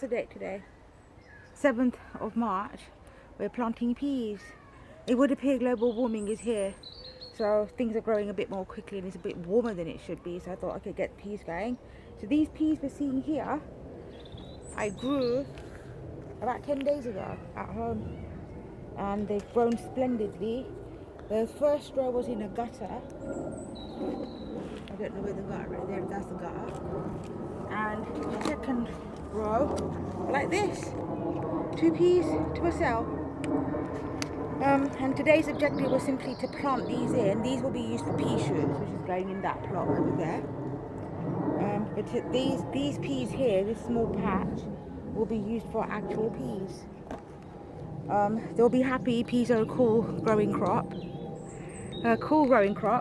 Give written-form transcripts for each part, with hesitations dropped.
the date today? 7th of March. We're planting peas. It would appear global warming is here. So things are growing a bit more quickly and it's a bit warmer than it should be. So I thought I could get peas going. So these peas we're seeing here, I grew about 10 days ago at home. And they've grown splendidly. The first row was in a gutter. I don't know where the gutter is. There, that's the gutter. And the second row, like this. 2 peas to a cell. And today's objective was simply to plant these in. These will be used for pea shoots, which is going in that plot over there. But these peas here, this small patch, will be used for actual peas. They'll be happy. Peas are a cool growing crop.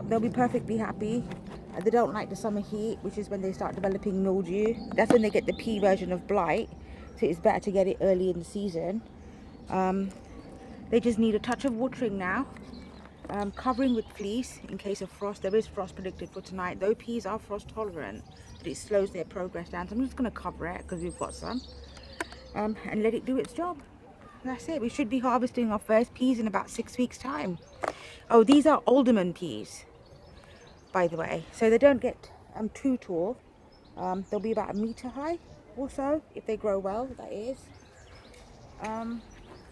They'll be perfectly happy. They don't like the summer heat, which is when they start developing mildew. That's when they get the pea version of blight. So it's better to get it early in the season. They just need a touch of watering now. Covering with fleece in case of frost. There is frost predicted for tonight. Though peas are frost tolerant, but it slows their progress down. So I'm just going to cover it because we've got some. And let it do its job. That's it. We should be harvesting our first peas in about 6 weeks' time. Oh, these are alderman peas, by the way. So they don't get too tall. They'll be about 1 meter high or so if they grow well, that is.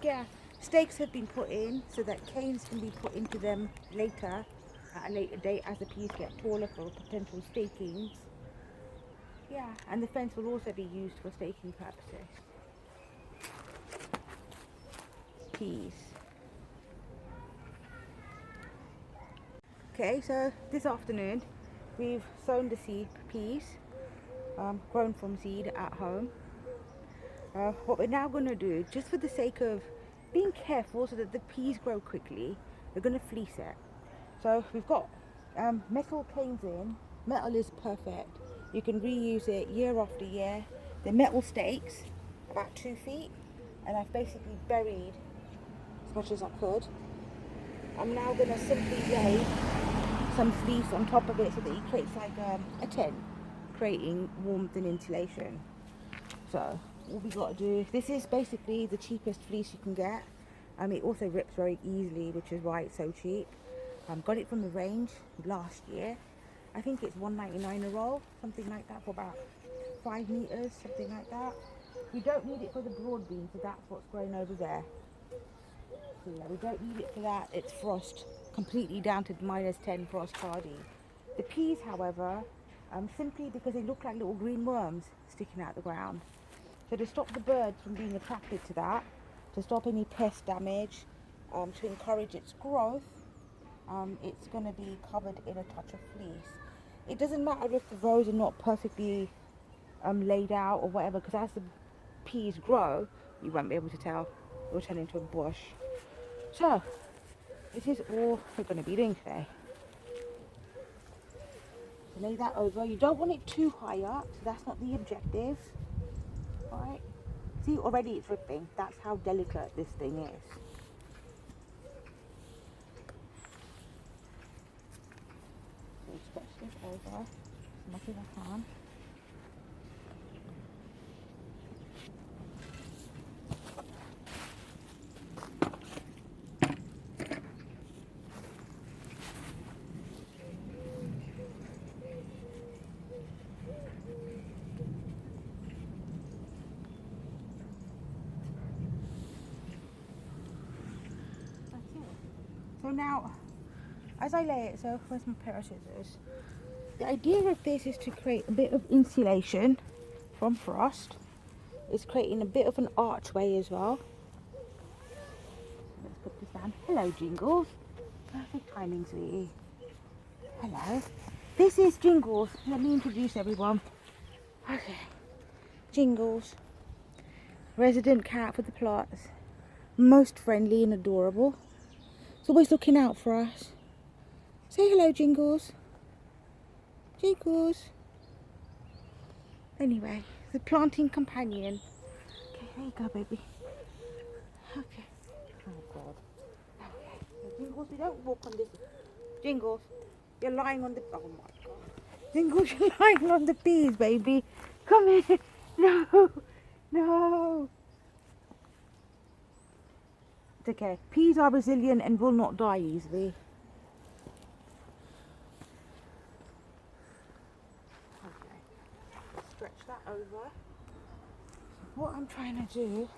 Yeah, stakes have been put in so that canes can be put into them later, at a later date, as the peas get taller for potential stakings. Yeah, and the fence will also be used for staking purposes. Peas. Okay, so this afternoon we've sown the seed peas, grown from seed at home. What we're now going to do, just for the sake of being careful so that the peas grow quickly, we're going to fleece it. So we've got metal canes in. Metal is perfect. You can reuse it year after year. The metal stakes, about 2 feet, and I've basically buried as much as I could. I'm now going to simply lay some fleece on top of it so that it creates like a tent, creating warmth and insulation. So all we got to do, this is basically the cheapest fleece you can get. It also rips very easily, which is why it's so cheap. Got it from the range last year. I think it's $1.99 a roll, something like that, for about 5 meters, something like that. We don't need it for the broad bean, so that's what's growing over there. So yeah, we don't need it for that. It's frost, completely down to -10 frost hardy. The peas, however, simply because they look like little green worms sticking out the ground. So to stop the birds from being attracted to that, to stop any pest damage, to encourage its growth, it's going to be covered in a touch of fleece. It doesn't matter if the rows are not perfectly laid out or whatever, because as the peas grow, you won't be able to tell. It will turn into a bush. So, this is all we're going to be doing today. So lay that over. You don't want it too high up, so that's not the objective. Alright? See, already it's ripping. That's how delicate this thing is. So stretch this over as much as I can. So now, as I lay it, so where's my pair of scissors? The idea of this is to create a bit of insulation from frost. It's creating a bit of an archway as well. Let's put this down. Hello, Jingles. Perfect timing, sweetie. Hello. This is Jingles. Let me introduce everyone. Okay. Jingles. Resident cat for the plots. Most friendly and adorable. It's always looking out for us. Say hello, Jingles. Jingles. Anyway, the planting companion. Okay, there you go, baby. Okay. Oh, God. Okay. Jingles, we don't walk on this. Jingles, you're lying on the... Oh, my God. Jingles, you're lying on the peas, baby. Come here. No. No! It's okay. Peas are resilient and will not die easily. Okay. Stretch that over. What I'm trying to do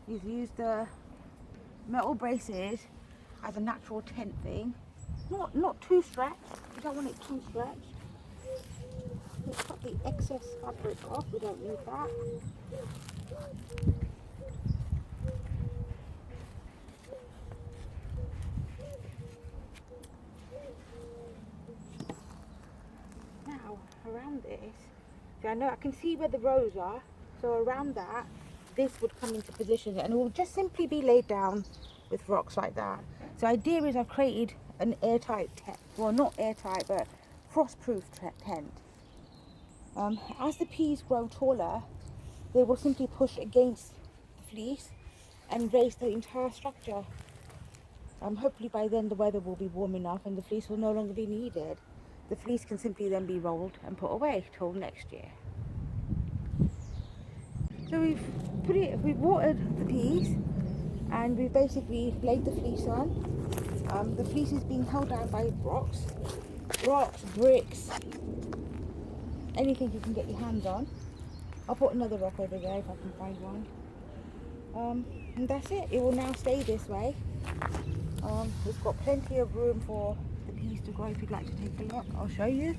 is use the metal braces as a natural tent thing. Not too stretched. You don't want it too stretched. Let's cut the excess fabric off. We don't need that. Now around this, see, I know I can see where the rows are. So around that, this would come into position, and it will just simply be laid down with rocks like that. So the idea is I've created an airtight tent. Well, not airtight, but frost-proof tent. As the peas grow taller, they will simply push against the fleece and raise the entire structure. Hopefully by then the weather will be warm enough and the fleece will no longer be needed. The fleece can simply then be rolled and put away till next year. So we've watered the peas and we've basically laid the fleece on. The fleece is being held down by rocks, bricks, anything you can get your hands on. I'll put another rock over there if I can find one. And that's it. It will now stay this way. We've got plenty of room for the peas to grow. If you'd like to take a look, I'll show you.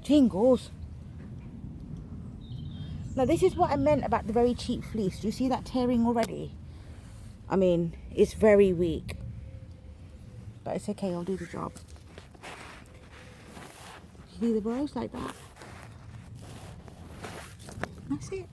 Jingles. Now this is what I meant about the very cheap fleece. Do you see that tearing already? I mean, it's very weak. But it's okay, I'll do the job. See the rows like that? That's it.